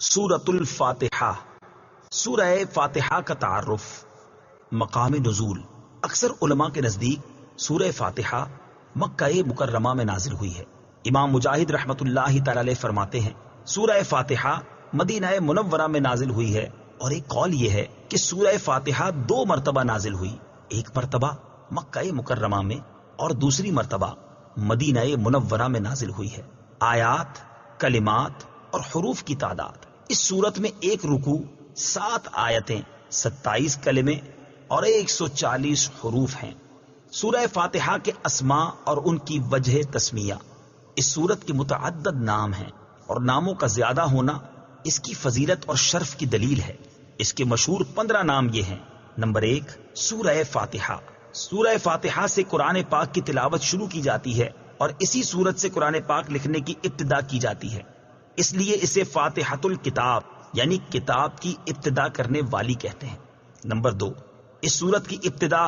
سورۃ الفاتحہ۔ سورہ فاتحہ کا تعارف، مقام نزول۔ اکثر علماء کے نزدیک سورہ فاتحہ مکہ مکرمہ میں نازل ہوئی ہے۔ امام مجاہد رحمۃ اللہ تعالی علیہ فرماتے ہیں سورہ فاتحہ مدینہ منورہ میں نازل ہوئی ہے، اور ایک قول یہ ہے کہ سورہ فاتحہ 2 مرتبہ نازل ہوئی، ایک مرتبہ مکہ مکرمہ میں اور دوسری مرتبہ مدینہ منورہ میں نازل ہوئی ہے۔ آیات، کلمات اور حروف کی تعداد، اس صورت میں ایک رکوع، 7 آیتیں، 27 کلمے اور 140 حروف ہیں۔ سورہ فاتحہ کے اسماء اور ان کی وجہ تسمیہ، اس سورت کے متعدد نام ہیں، اور ناموں کا زیادہ ہونا اس کی فضیلت اور شرف کی دلیل ہے۔ اس کے مشہور 15 نام یہ ہیں۔ نمبر 1، سورہ فاتحہ۔ سورہ فاتحہ سے قرآن پاک کی تلاوت شروع کی جاتی ہے، اور اسی سورت سے قرآن پاک لکھنے کی ابتدا کی جاتی ہے، اس لیے اسے فاتحۃ الکتاب یعنی کتاب کی ابتدا کرنے والی کہتے ہیں۔ نمبر 2، اس سورت کی ابتدا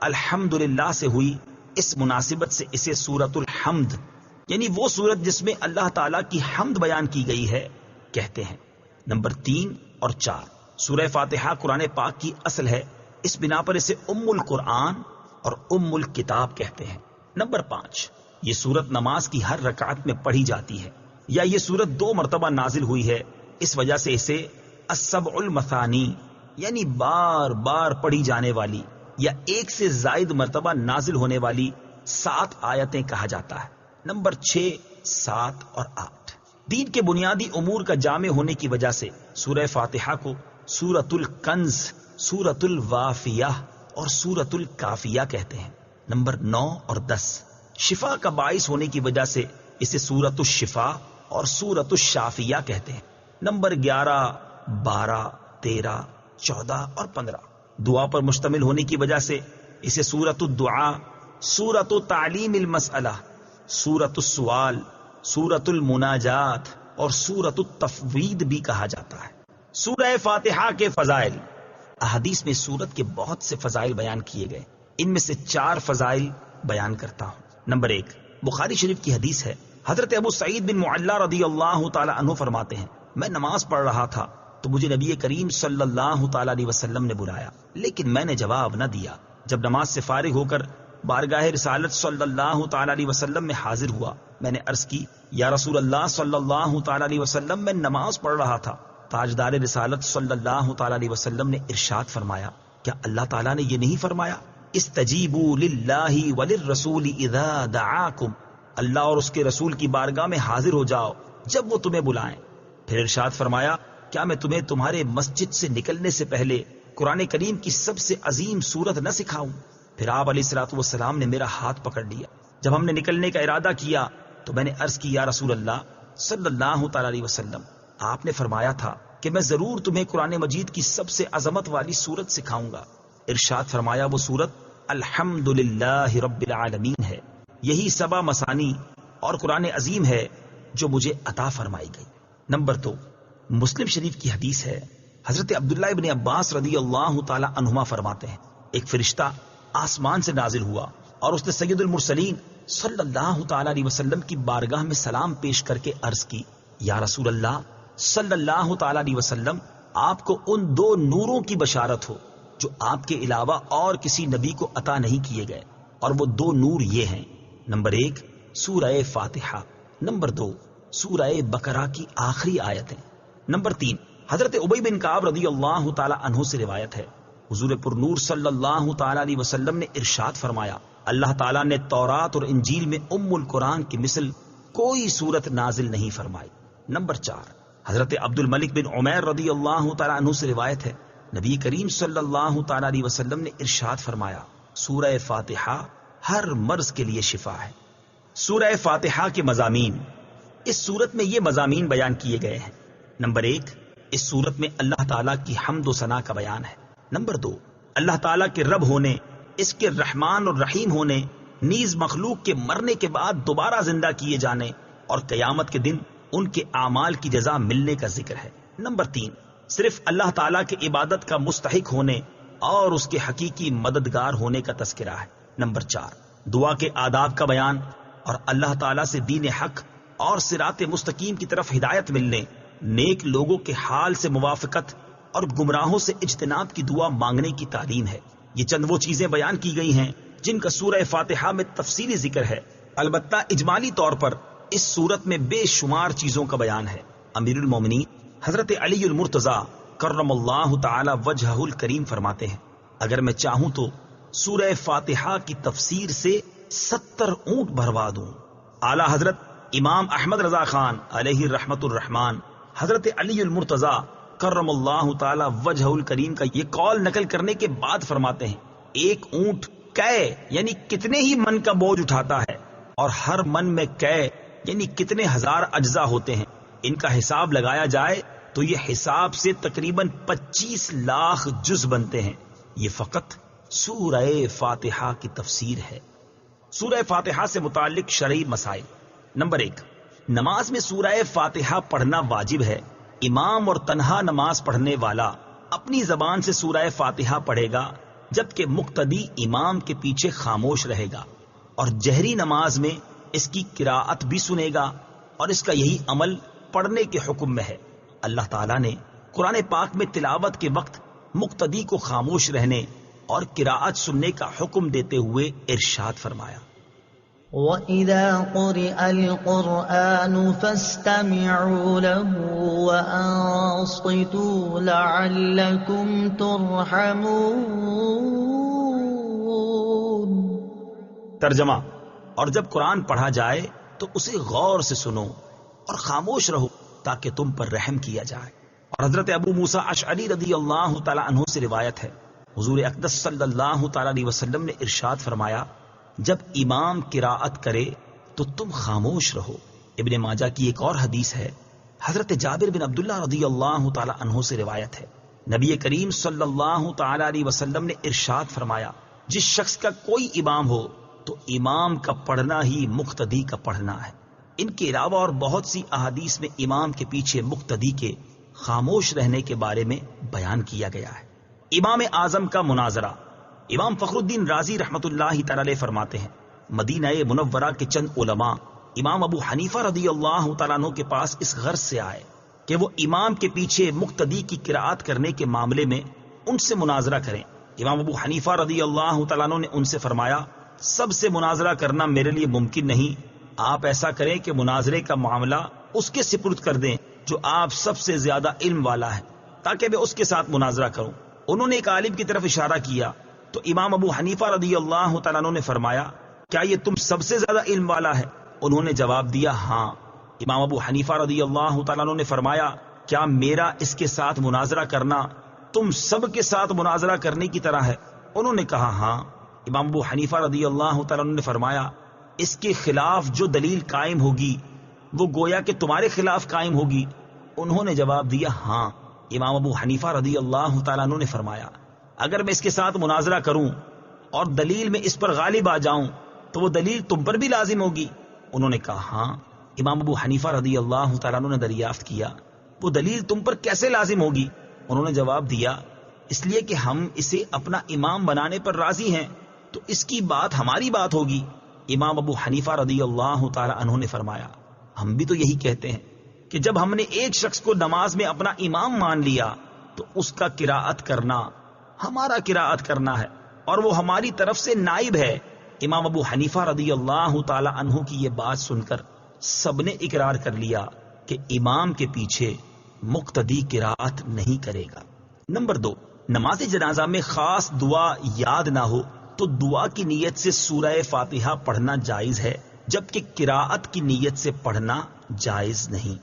الحمدللہ سے ہوئی، اس مناسبت سے اسے سورۃ الحمد یعنی وہ سورت جس میں اللہ تعالیٰ کی حمد بیان کی گئی ہے کہتے ہیں۔ نمبر 3 اور 4، سورہ فاتحہ قرآن پاک کی اصل ہے، اس بنا پر اسے ام القرآن اور ام الکتاب کہتے ہیں۔ نمبر 5، یہ سورت نماز کی ہر رکعت میں پڑھی جاتی ہے، یا یہ سورت 2 مرتبہ نازل ہوئی ہے، اس وجہ سے اسے السبع المثانی یعنی بار بار پڑھی جانے والی یا ایک سے زائد مرتبہ نازل ہونے والی 7 آیتیں کہا جاتا ہے۔ نمبر 6، 7 اور 8، دین کے بنیادی امور کا جامع ہونے کی وجہ سے سورہ فاتحہ کو سورۃ الکنز، سورۃ الوافیہ اور سورۃ الکافیہ کہتے ہیں۔ نمبر 9 اور 10، شفا کا باعث ہونے کی وجہ سے اسے سورۃ الشفا اور سورۃ الشافیہ کہتے ہیں۔ نمبر 11، 12، 13، 14 اور 15، دعا پر مشتمل ہونے کی وجہ سے اسے سورۃ الدعاء، سورۃ تعلیم المسئلہ، سورۃ السوال، سورۃ المناجات اور سورۃ التفویض بھی کہا جاتا ہے۔ سورہ فاتحہ کے فضائل۔ احادیث میں سورت کے بہت سے فضائل بیان کیے گئے، ان میں سے 4 فضائل بیان کرتا ہوں۔ نمبر 1، بخاری شریف کی حدیث ہے، حضرت ابو سعید بن معلا رضی اللہ تعالی عنہ فرماتے ہیں، میں نماز پڑھ رہا تھا تو مجھے نبی کریم صلی اللہ تعالی علیہ وسلم نے بلایا، لیکن میں نے جواب نہ دیا۔ جب نماز سے فارغ ہو کر بارگاہ رسالت صلی اللہ تعالی علیہ وسلم میں حاضر ہوا، میں نے عرض کی، یا رسول اللہ صلی اللہ تعالی علیہ وسلم، میں نماز پڑھ رہا تھا۔ تاجدار رسالت صلی اللہ تعالی علیہ وسلم نے ارشاد فرمایا، کیا اللہ تعالیٰ نے یہ نہیں فرمایا، استجیبوا للہ وللرسول اذا دعاکم، اللہ اور اس کے رسول کی بارگاہ میں حاضر ہو جاؤ جب وہ تمہیں بلائیں۔ پھر ارشاد فرمایا، کیا میں تمہیں تمہارے مسجد سے نکلنے سے پہلے قرآن کریم کی سب سے عظیم سورت نہ سکھاؤں؟ پھر آپ علیہ الصلوۃ والسلام نے میرا ہاتھ پکڑ لیا۔ جب ہم نے نکلنے کا ارادہ کیا تو میں نے عرض کی، یا رسول اللہ صلی اللہ تعالی علیہ وسلم، آپ نے فرمایا تھا کہ میں ضرور تمہیں قرآن مجید کی سب سے عظمت والی سورت سکھاؤں گا۔ ارشاد فرمایا، وہ سورت الحمدللہ رب العالمین ہے، یہی 7 مثانی اور قرآن عظیم ہے جو مجھے عطا فرمائی گئی۔ نمبر 2، مسلم شریف کی حدیث ہے، حضرت عبداللہ ابن عباس رضی اللہ تعالی عنہما فرماتے ہیں، ایک فرشتہ آسمان سے نازل ہوا اور اس نے سید المرسلین صلی اللہ تعالی علیہ وسلم کی بارگاہ میں سلام پیش کر کے عرض کی، یا رسول اللہ صلی اللہ تعالی علیہ وسلم، آپ کو ان 2 نوروں کی بشارت ہو جو آپ کے علاوہ اور کسی نبی کو عطا نہیں کیے گئے، اور وہ 2 نور یہ ہیں، نمبر 1 سورہ فاتحہ، نمبر 2 سورہ بقرہ کی آخری آیتیں۔ نمبر 3، حضرت ابی بن کعب رضی اللہ تعالی عنہ سے روایت ہے، حضور پر نور صلی اللہ تعالی علیہ وسلم نے ارشاد فرمایا، اللہ تعالیٰ نے تورات اور انجیل میں ام القرآن کی مثل کوئی سورت نازل نہیں فرمائی۔ نمبر 4، حضرت عبد الملک بن عمیر رضی اللہ تعالی عنہ سے روایت ہے، نبی کریم صلی اللہ تعالی علیہ وسلم نے ارشاد فرمایا، سورہ فاتحہ ہر مرض کے لیے شفا ہے۔ سورہ فاتحہ کے مضامین۔ اس سورت میں یہ مضامین بیان کیے گئے ہیں۔ نمبر 1، اس سورت میں اللہ تعالیٰ کی حمد و ثنا کا بیان ہے۔ نمبر 2، اللہ تعالیٰ کے رب ہونے، اس کے رحمان اور رحیم ہونے، نیز مخلوق کے مرنے کے بعد دوبارہ زندہ کیے جانے اور قیامت کے دن ان کے اعمال کی جزا ملنے کا ذکر ہے۔ نمبر 3، صرف اللہ تعالیٰ کے عبادت کا مستحق ہونے اور اس کے حقیقی مددگار ہونے کا تذکرہ ہے۔ نمبر 4، دعا کے آداب کا بیان اور اللہ تعالیٰ سے دین حق اور صراط مستقیم کی طرف ہدایت ملنے نیک لوگوں کے حال سے موافقت اور گمراہوں سے اجتناب کی دعا مانگنے کی تعلیم ہے۔ یہ چند وہ چیزیں بیان کی گئی ہیں جن کا سورہ فاتحہ میں تفصیلی ذکر ہے، البتہ اجمالی طور پر اس سورت میں بے شمار چیزوں کا بیان ہے۔ امیر المومنین حضرت علی المرتضیٰ کرم اللہ تعالی وجہہ الکریم فرماتے ہیں، اگر میں چاہوں تو سورہ فاتحہ کی تفسیر سے 70 اونٹ بھروا دوں۔ اعلی حضرت امام احمد رضا خان علیہ رحمت الرحمان حضرت علی المرتضیٰ کرم اللہ تعالی وجہ الکریم کا یہ قول نقل کرنے کے بعد فرماتے ہیں، ایک اونٹ کئے یعنی کتنے ہی من کا بوجھ اٹھاتا ہے، اور ہر من میں کئے یعنی کتنے ہزار اجزاء ہوتے ہیں، ان کا حساب لگایا جائے تو یہ حساب سے تقریباً 25 لاکھ جز بنتے ہیں۔ یہ فقط سورہ فاتحہ کی تفسیر ہے۔ سورہ فاتحہ سے متعلق شرعی مسائل۔ نمبر 1، نماز میں سورہ فاتحہ پڑھنا واجب ہے۔ امام اور تنہا نماز پڑھنے والا اپنی زبان سے سورہ فاتحہ پڑھے گا، جبکہ مقتدی امام کے پیچھے خاموش رہے گا، اور جہری نماز میں اس کی قراءت بھی سنے گا، اور اس کا یہی عمل پڑھنے کے حکم میں ہے۔ اللہ تعالیٰ نے قرآن پاک میں تلاوت کے وقت مقتدی کو خاموش رہنے اور قراءت سننے کا حکم دیتے ہوئے ارشاد فرمایا، وَإِذَا قُرِئَ الْقُرْآنُ فَاسْتَمِعُوا لَهُ وَأَنصِتُوا لَعَلَّكُمْ تُرْحَمُونَ۔ ترجمہ، اور جب قرآن پڑھا جائے تو اسے غور سے سنو اور خاموش رہو تاکہ تم پر رحم کیا جائے۔ اور حضرت ابو موسیٰ اشعری رضی اللہ تعالی عنہ سے روایت ہے، حضور اقدس صلی اللہ تعالی علیہ وسلم نے ارشاد فرمایا، جب امام قراءت کرے تو تم خاموش رہو۔ ابن ماجہ کی ایک اور حدیث ہے، حضرت جابر بن عبداللہ رضی اللہ تعالی عنہ سے روایت ہے، نبی کریم صلی اللہ تعالی علیہ وسلم نے ارشاد فرمایا، جس شخص کا کوئی امام ہو تو امام کا پڑھنا ہی مقتدی کا پڑھنا ہے۔ ان کے علاوہ اور بہت سی احادیث میں امام کے پیچھے مقتدی کے خاموش رہنے کے بارے میں بیان کیا گیا ہے۔ امام اعظم کا مناظرہ۔ امام فخر الدین رازی رحمت اللہ تعالی علیہ فرماتے ہیں، مدینہ منورہ کے چند علماء امام ابو حنیفہ رضی اللہ تعالیٰ عنہ کے پاس اس غرض سے آئے کہ وہ امام کے پیچھے مقتدی کی قراءت کرنے کے معاملے میں ان سے مناظرہ کریں۔ امام ابو حنیفہ رضی اللہ تعالیٰ عنہ نے ان سے فرمایا، سب سے مناظرہ کرنا میرے لیے ممکن نہیں، آپ ایسا کریں کہ مناظرے کا معاملہ اس کے سپرد کر دیں جو آپ سب سے زیادہ علم والا ہے، تاکہ میں اس کے ساتھ مناظرہ کروں۔ انہوں نے ایک عالم کی طرف اشارہ کیا تو امام ابو حنیفہ رضی اللہ تعالیٰ عنہ نے فرمایا، کیا یہ تم سب سے زیادہ علم والا ہے؟ انہوں نے جواب دیا، ہاں۔ امام ابو حنیفہ رضی اللہ تعالیٰ عنہ نے فرمایا، کیا میرا اس کے ساتھ مناظرہ کرنا تم سب کے ساتھ مناظرہ کرنے کی طرح ہے؟ انہوں نے کہا، ہاں۔ امام ابو حنیفہ رضی اللہ تعالیٰ عنہ نے فرمایا، اس کے خلاف جو دلیل قائم ہوگی وہ گویا کہ تمہارے خلاف قائم ہوگی؟ انہوں نے جواب دیا، ہاں۔ امام ابو حنیفہ رضی اللہ تعالیٰ عنہ نے فرمایا، اگر میں اس کے ساتھ مناظرہ کروں اور دلیل میں اس پر غالب آ جاؤں تو وہ دلیل تم پر بھی لازم ہوگی؟ انہوں نے کہا، ہاں۔ امام ابو حنیفہ رضی اللہ تعالیٰ عنہ نے دریافت کیا، وہ دلیل تم پر کیسے لازم ہوگی؟ انہوں نے جواب دیا، اس لیے کہ ہم اسے اپنا امام بنانے پر راضی ہیں تو اس کی بات ہماری بات ہوگی۔ امام ابو حنیفہ رضی اللہ تعالیٰ عنہ نے فرمایا، ہم بھی تو یہی کہتے ہیں کہ جب ہم نے ایک شخص کو نماز میں اپنا امام مان لیا تو اس کا قراءت کرنا ہمارا قراءت کرنا ہے اور وہ ہماری طرف سے نائب ہے۔ امام ابو حنیفہ رضی اللہ تعالی عنہ کی یہ بات سن کر سب نے اقرار کر لیا کہ امام کے پیچھے مقتدی قراءت نہیں کرے گا۔ نمبر 2، نماز جنازہ میں خاص دعا یاد نہ ہو تو دعا کی نیت سے سورہ فاتحہ پڑھنا جائز ہے، جبکہ قراءت کی نیت سے پڑھنا جائز نہیں۔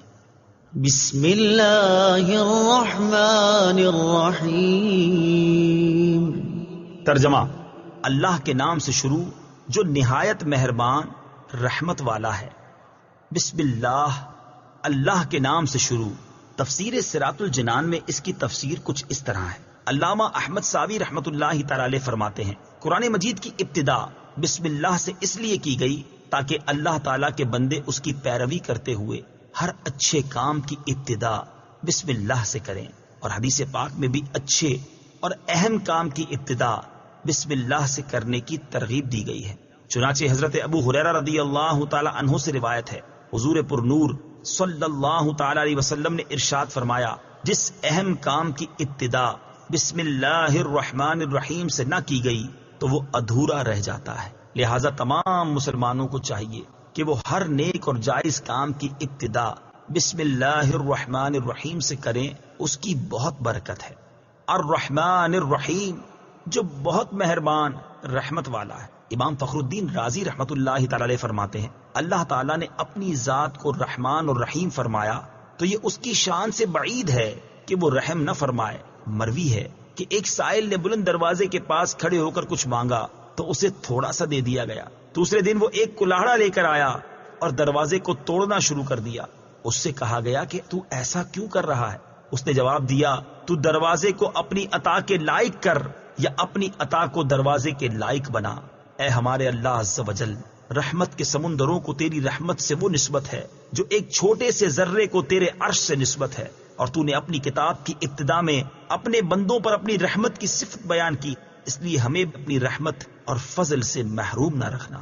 بسم اللہ الرحمن الرحیم۔ ترجمہ، اللہ کے نام سے شروع جو نہایت مہربان رحمت والا ہے۔ بسم اللہ، اللہ کے نام سے شروع۔ تفسیر صراط الجنان میں اس کی تفسیر کچھ اس طرح ہے۔ علامہ احمد ساوی رحمت اللہ تعالی علیہ فرماتے ہیں، قرآن مجید کی ابتدا بسم اللہ سے اس لیے کی گئی تاکہ اللہ تعالیٰ کے بندے اس کی پیروی کرتے ہوئے ہر اچھے کام کی ابتدا بسم اللہ سے کریں، اور حدیث پاک میں بھی اچھے اور اہم کام کی ابتدا بسم اللہ سے کرنے کی ترغیب دی گئی ہے۔ چنانچہ حضرت ابو ہریرہ رضی اللہ تعالی عنہ سے روایت ہے، حضور پر نور صلی اللہ تعالی علیہ وسلم نے ارشاد فرمایا، جس اہم کام کی ابتدا بسم اللہ الرحمن الرحیم سے نہ کی گئی تو وہ ادھورا رہ جاتا ہے۔ لہذا تمام مسلمانوں کو چاہیے کہ وہ ہر نیک اور جائز کام کی ابتدا بسم اللہ الرحمن الرحیم سے کریں، اس کی بہت برکت ہے۔ الرحمن الرحیم، جو بہت مہربان رحمت والا ہے۔ امام فخر الدین رازی رحمت اللہ تعالی علیہ فرماتے ہیں، اللہ تعالیٰ نے اپنی ذات کو رحمان اور رحیم فرمایا تو یہ اس کی شان سے بعید ہے کہ وہ رحم نہ فرمائے۔ مروی ہے کہ ایک سائل نے بلند دروازے کے پاس کھڑے ہو کر کچھ مانگا تو اسے تھوڑا سا دے دیا گیا۔ دوسرے دن وہ ایک کلاڑا لے کر آیا اور دروازے کو توڑنا شروع کر دیا۔ اس سے کہا گیا کہ تو ایسا کیوں کر رہا ہے؟ اس نے جواب دیا، تو دروازے کو اپنی عطا کے لائق کر یا اپنی عطا کو دروازے کے لائق بنا۔ اے ہمارے اللہ عز و جل، رحمت کے سمندروں کو تیری رحمت سے وہ نسبت ہے جو ایک چھوٹے سے ذرے کو تیرے عرش سے نسبت ہے، اور تو نے اپنی کتاب کی ابتدا میں اپنے بندوں پر اپنی رحمت کی صفت بیان کی، اس لیے ہمیں اپنی رحمت اور فضل سے محروم نہ رکھنا۔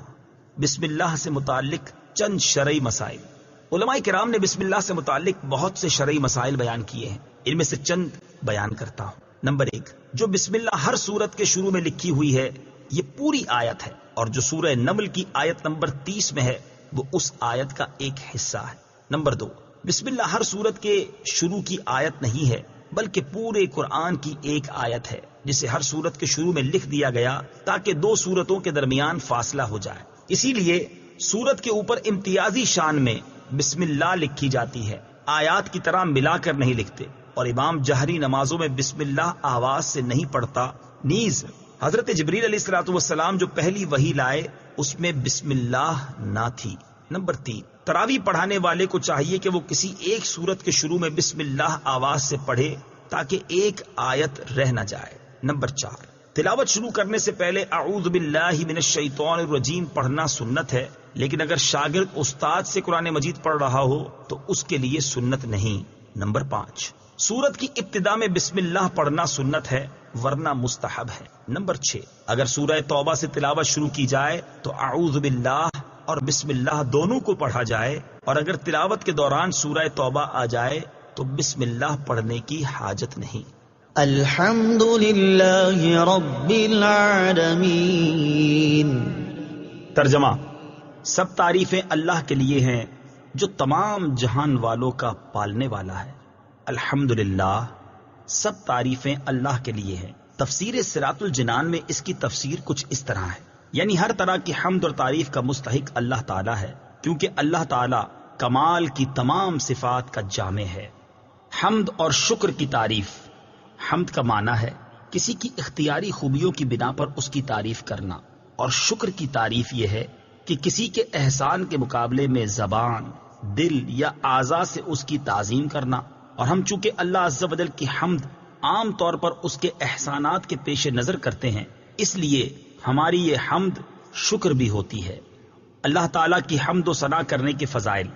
بسم اللہ سے متعلق چند شرعی مسائل۔ علماء کرام نے بسم اللہ سے متعلق بہت سے شرعی مسائل بیان کیے ہیں، ان میں سے چند بیان کرتا ہوں۔ نمبر 1، جو بسم اللہ ہر سورت کے شروع میں لکھی ہوئی ہے یہ پوری آیت ہے، اور جو سورہ نمل کی آیت نمبر 30 میں ہے وہ اس آیت کا ایک حصہ ہے۔ نمبر 2، بسم اللہ ہر سورت کے شروع کی آیت نہیں ہے بلکہ پورے قرآن کی ایک آیت ہے، جسے ہر سورت کے شروع میں لکھ دیا گیا تاکہ دو سورتوں کے درمیان فاصلہ ہو جائے۔ اسی لیے سورت کے اوپر امتیازی شان میں بسم اللہ لکھی جاتی ہے، آیات کی طرح ملا کر نہیں لکھتے، اور امام جہری نمازوں میں بسم اللہ آواز سے نہیں پڑھتا۔ نیز حضرت جبریل علیہ الصلوۃ والسلام جو پہلی وحی لائے اس میں بسم اللہ نہ تھی۔ نمبر 3، تراویح پڑھانے والے کو چاہیے کہ وہ کسی ایک سورت کے شروع میں بسم اللہ آواز سے پڑھے تاکہ ایک آیت رہ نہ جائے۔ نمبر 4، تلاوت شروع کرنے سے پہلے اعوذ باللہ من الشیطان الرجیم پڑھنا سنت ہے، لیکن اگر شاگرد استاد سے قرآن مجید پڑھ رہا ہو تو اس کے لیے سنت نہیں۔ نمبر 5، سورت کی ابتدا میں بسم اللہ پڑھنا سنت ہے ورنہ مستحب ہے۔ نمبر 6، اگر سورہ توبہ سے تلاوت شروع کی جائے تو اعوذ باللہ اور بسم اللہ دونوں کو پڑھا جائے، اور اگر تلاوت کے دوران سورہ توبہ آ جائے تو بسم اللہ پڑھنے کی حاجت نہیں۔ الحمد للہ رب العالمین۔ ترجمہ، سب تعریفیں اللہ کے لیے ہیں جو تمام جہان والوں کا پالنے والا ہے۔ الحمدللہ، سب تعریفیں اللہ کے لیے ہیں۔ تفسیر صراط الجنان میں اس کی تفسیر کچھ اس طرح ہے، یعنی ہر طرح کی حمد اور تعریف کا مستحق اللہ تعالیٰ ہے، کیونکہ اللہ تعالیٰ کمال کی تمام صفات کا جامع ہے۔ حمد اور شکر کی تعریف۔ حمد کا معنی ہے کسی کی اختیاری خوبیوں کی بنا پر اس کی تعریف کرنا، اور شکر کی تعریف یہ ہے کہ کسی کے احسان کے مقابلے میں زبان، دل یا اعضاء سے اس کی تعظیم کرنا۔ اور ہم چونکہ اللہ عز و جل کی حمد عام طور پر اس کے احسانات کے پیش نظر کرتے ہیں، اس لیے ہماری یہ حمد شکر بھی ہوتی ہے۔ اللہ تعالیٰ کی حمد و ثنا کرنے کے فضائل۔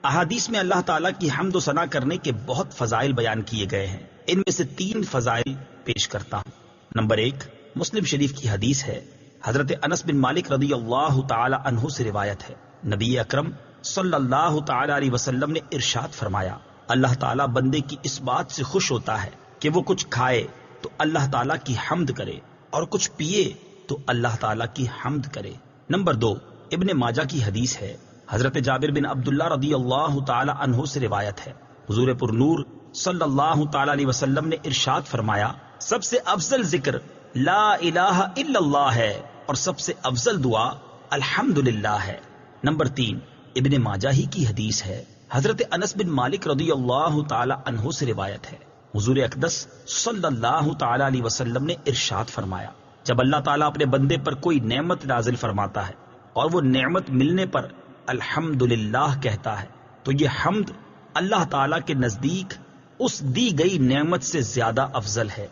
احادیث میں اللہ تعالیٰ کی حمد و ثنا کرنے کے بہت فضائل بیان کیے گئے ہیں، ان میں سے 3 فضائل پیش کرتا ہوں۔ نمبر 1، مسلم شریف کی حدیث ہے، حضرت انس بن مالک رضی اللہ تعالی عنہ سے روایت ہے، نبی اکرم صلی اللہ تعالی علیہ وسلم نے ارشاد فرمایا، اللہ تعالیٰ بندے کی اس بات سے خوش ہوتا ہے کہ وہ کچھ کھائے تو اللہ تعالیٰ کی حمد کرے، اور کچھ پیے تو اللہ تعالیٰ کی حمد کرے۔ نمبر 2، ابن ماجہ کی حدیث ہے، حضرت جابر بن عبداللہ رضی اللہ تعالی عنہ سے روایت ہے، حضور پر نور صلی اللہ تعالی علیہ وسلم نے ارشاد فرمایا، سب سے افضل ذکر لا الہ الا اللہ ہے، اور سب سے افضل دعا الحمدللہ ہے۔ نمبر 3، ابن ماجہ ہی کی حدیث ہے، حضرت انس بن مالک رضی اللہ تعالی عنہ سے روایت ہے، حضور اقدس صلی اللہ تعالی علیہ وسلم نے ارشاد فرمایا، جب اللہ تعالیٰ اپنے بندے پر کوئی نعمت نازل فرماتا ہے اور وہ نعمت ملنے پر الحمدللہ کہتا ہے تو یہ حمد اللہ تعالیٰ کے نزدیک اس دی گئی نعمت سے زیادہ افضل ہے۔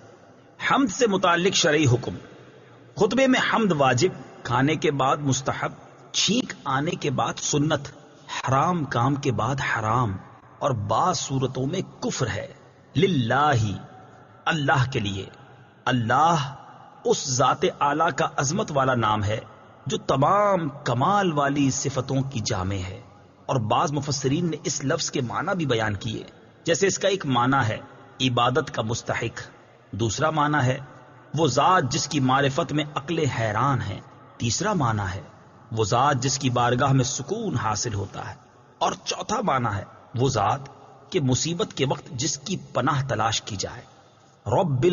حمد سے متعلق شرعی حکم۔ خطبے میں حمد واجب، کھانے کے بعد مستحب، چھینک آنے کے بعد سنت، حرام کام کے بعد حرام، اور بعض صورتوں میں کفر ہے۔ للہ، اللہ کے لیے۔ اللہ اس ذات اعلیٰ کا عظمت والا نام ہے جو تمام کمال والی صفتوں کی جامع ہے۔ اور بعض مفسرین نے اس لفظ کے معنی بھی بیان کیے، جیسے اس کا ایک معنی ہے عبادت کا مستحق، دوسرا معنی ہے وہ ذات جس کی معرفت میں عقل حیران ہے، تیسرا معنی ہے وہ ذات جس کی بارگاہ میں سکون حاصل ہوتا ہے، اور چوتھا معنی ہے وہ ذات کہ مصیبت کے وقت جس کی پناہ تلاش کی جائے۔ رب